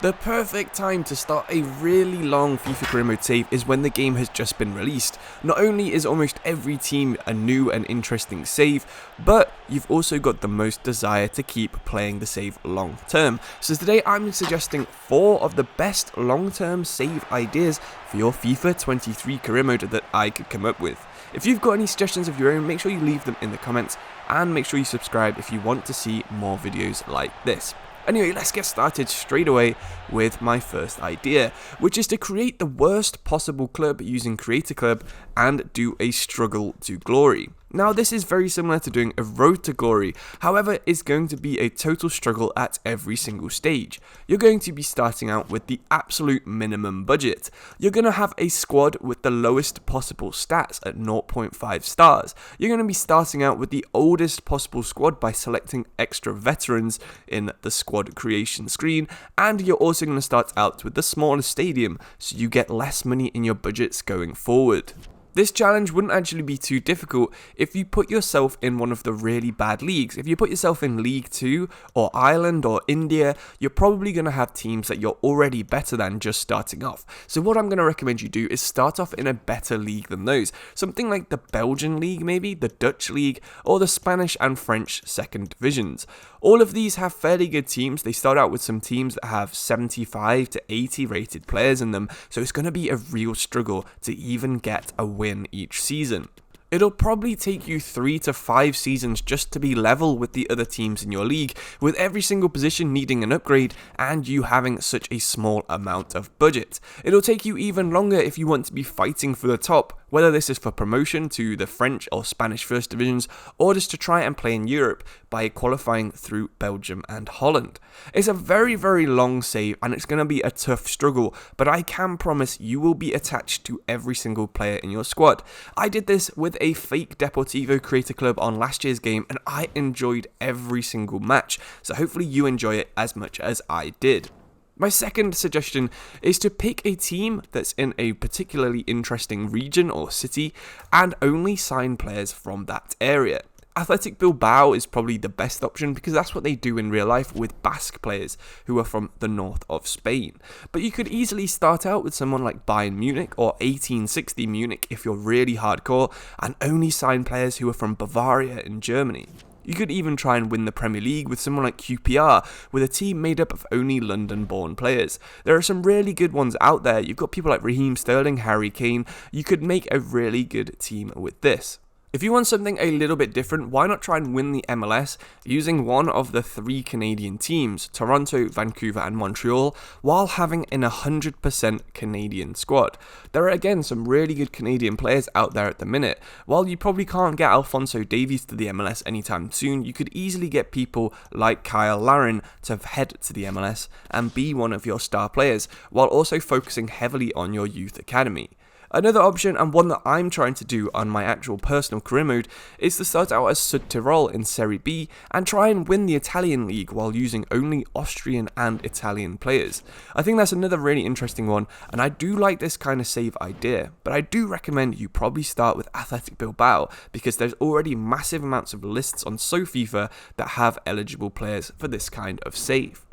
The perfect time to start a really long FIFA career mode save is when the game has just been released. Not only is almost every team a new and interesting save, but you've also got the most desire to keep playing the save long term. So today I'm suggesting 4 of the best long term save ideas for your FIFA 23 career mode that I could come up with. If you've got any suggestions of your own, make sure you leave them in the comments and make sure you subscribe if you want to see more videos like this. Anyway, let's get started straight away with my first idea, which is to create the worst possible club using Create a Club and do a struggle to glory. Now, this is very similar to doing a road to glory, however, it's going to be a total struggle at every single stage. You're going to be starting out with the absolute minimum budget. You're going to have a squad with the lowest possible stats at 0.5 stars. You're going to be starting out with the oldest possible squad by selecting extra veterans in the squad creation screen, and you're also going to start out with the smallest stadium, so you get less money in your budgets going forward. This challenge wouldn't actually be too difficult if you put yourself in one of the really bad leagues. If you put yourself in League 2 or Ireland or India, you're probably going to have teams that you're already better than just starting off. So what I'm going to recommend you do is start off in a better league than those. Something like the Belgian league maybe, the Dutch league, or the Spanish and French second divisions. All of these have fairly good teams. They start out with some teams that have 75 to 80 rated players in them, so it's going to be a real struggle to even get a win each season. It'll probably take you 3 to 5 seasons just to be level with the other teams in your league, with every single position needing an upgrade and you having such a small amount of budget. It'll take you even longer if you want to be fighting for the top, whether this is for promotion to the French or Spanish first divisions, or just to try and play in Europe by qualifying through Belgium and Holland. It's a very, very long save and it's going to be a tough struggle, but I can promise you will be attached to every single player in your squad. I did this with a fake Deportivo Create a Club on last year's game and I enjoyed every single match, so hopefully you enjoy it as much as I did. My second suggestion is to pick a team that's in a particularly interesting region or city and only sign players from that area. Athletic Bilbao is probably the best option because that's what they do in real life with Basque players who are from the north of Spain. But you could easily start out with someone like Bayern Munich or 1860 Munich if you're really hardcore and only sign players who are from Bavaria in Germany. You could even try and win the Premier League with someone like QPR, with a team made up of only London-born players. There are some really good ones out there. You've got people like Raheem Sterling, Harry Kane. You could make a really good team with this. If you want something a little bit different, why not try and win the MLS using one of the 3 Canadian teams, Toronto, Vancouver and Montreal, while having an 100% Canadian squad. There are again some really good Canadian players out there at the minute. While you probably can't get Alphonso Davies to the MLS anytime soon, you could easily get people like Kyle Larin to head to the MLS and be one of your star players, while also focusing heavily on your youth academy. Another option, and one that I'm trying to do on my actual personal career mode, is to start out as Südtirol in Serie B and try and win the Italian league while using only Austrian and Italian players. I think that's another really interesting one, and I do like this kind of save idea, but I do recommend you probably start with Athletic Bilbao because there's already massive amounts of lists on SoFIFA that have eligible players for this kind of save.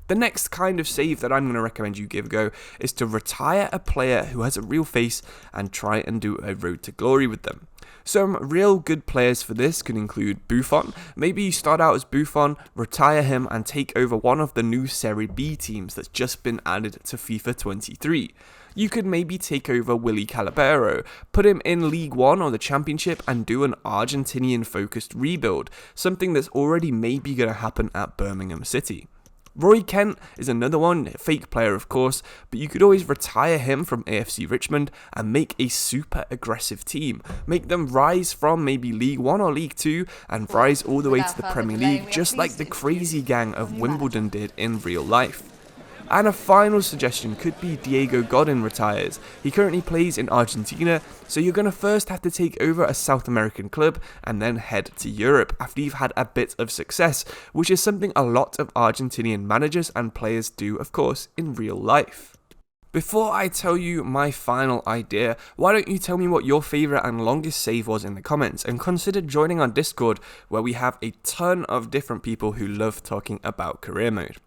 The next kind of save that I'm going to recommend you give a go is to retire a player who has a real face and try and do a road to glory with them. Some real good players for this could include Buffon. Maybe you start out as Buffon, retire him and take over one of the new Serie B teams that's just been added to FIFA 23. You could maybe take over Willy Calabero, put him in League 1 or the Championship and do an Argentinian focused rebuild, something that's already maybe going to happen at Birmingham City. Roy Kent is another one, a fake player of course, but you could always retire him from AFC Richmond and make a super aggressive team. Make them rise from maybe League 1 or League 2 and rise all the way to the Premier League, just like the crazy gang of Wimbledon did in real life. And a final suggestion could be Diego Godin retires. He currently plays in Argentina, so you're going to first have to take over a South American club and then head to Europe after you've had a bit of success, which is something a lot of Argentinian managers and players do, of course, in real life. Before I tell you my final idea, why don't you tell me what your favourite and longest save was in the comments, and consider joining our Discord where we have a ton of different people who love talking about career mode.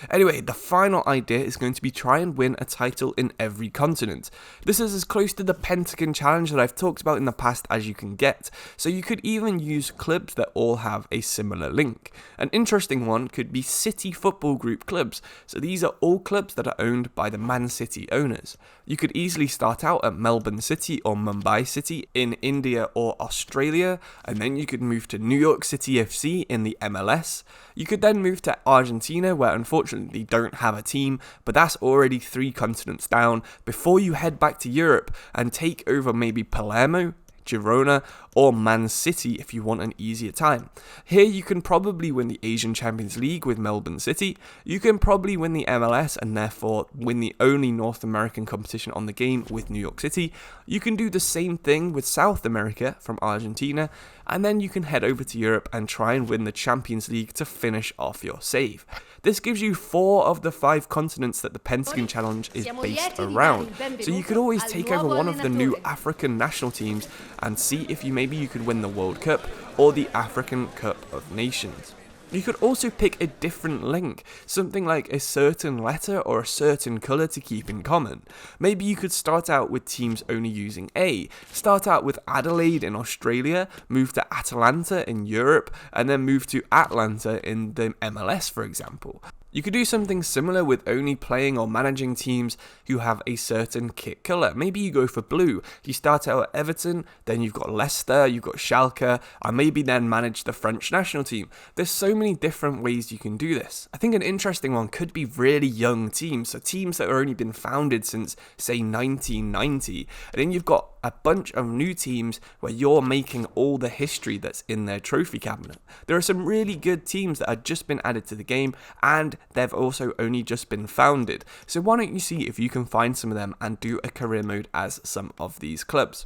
Anyway, the final idea is going to be try and win a title in every continent. This is as close to the Pentagon Challenge that I've talked about in the past as you can get, so you could even use clubs that all have a similar link. An interesting one could be City Football Group clubs, so these are all clubs that are owned by the Man City owners. You could easily start out at Melbourne City or Mumbai City in India or Australia, and then you could move to New York City FC in the MLS. You could then move to Argentina, where unfortunately they don't have a team, but that's already 3 continents down, before you head back to Europe and take over maybe Palermo, Girona, or Man City if you want an easier time. Here you can probably win the Asian Champions League with Melbourne City, you can probably win the MLS and therefore win the only North American competition on the game with New York City. You can do the same thing with South America from Argentina, and then you can head over to Europe and try and win the Champions League to finish off your save. This gives you 4 of the 5 continents that the Pentagon Challenge is based around, so you could always take over one of the new African national teams and see if maybe you could win the World Cup or the African Cup of Nations. You could also pick a different link, something like a certain letter or a certain colour to keep in common. Maybe you could start out with teams only using A, start out with Adelaide in Australia, move to Atalanta in Europe, and then move to Atlanta in the MLS, for example. You could do something similar with only playing or managing teams who have a certain kit colour. Maybe you go for blue. You start out at Everton, then you've got Leicester, you've got Schalke, and maybe then manage the French national team. There's so many different ways you can do this. I think an interesting one could be really young teams, so teams that have only been founded since, say, 1990. And then you've got a bunch of new teams where you're making all the history that's in their trophy cabinet. There are some really good teams that have just been added to the game, and they've also only just been founded. So why don't you see if you can find some of them and do a career mode as some of these clubs.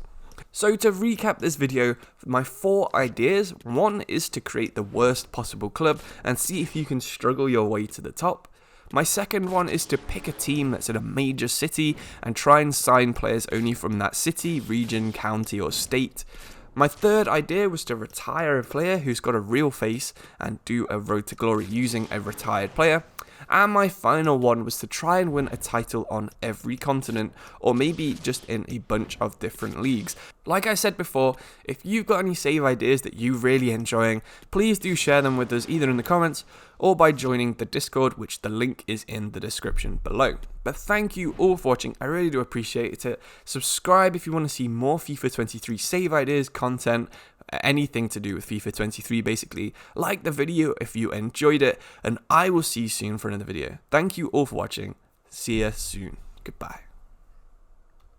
So to recap this video, my 4 ideas: 1 is to create the worst possible club and see if you can struggle your way to the top. My second one is to pick a team that's in a major city and try and sign players only from that city, region, county or state. My third idea was to retire a player who's got a real face and do a road to glory using a retired player. And my final one was to try and win a title on every continent, or maybe just in a bunch of different leagues. Like I said before, if you've got any save ideas that you're really enjoying, please do share them with us either in the comments or by joining the Discord, which the link is in the description below. But thank you all for watching, I really do appreciate it. Subscribe if you want to see more FIFA 23 save ideas, content, anything to do with FIFA 23 basically. Like the video if you enjoyed it, and I will see you soon for another video. Thank you all for watching. See ya soon. Goodbye.